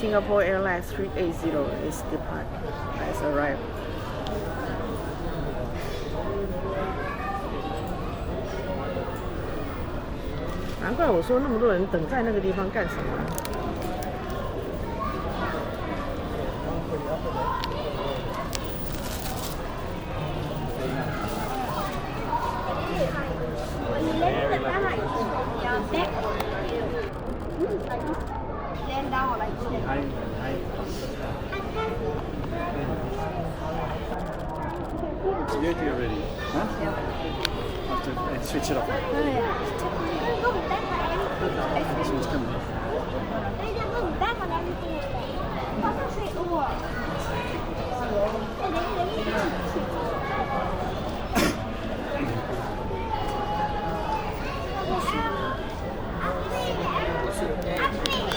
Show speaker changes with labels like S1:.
S1: Singapore Airlines 380 is depart has arrived.难怪我说那么多人等在那个地方干什么？You're
S2: ready. Huh? Have to switch it off. So it's coming.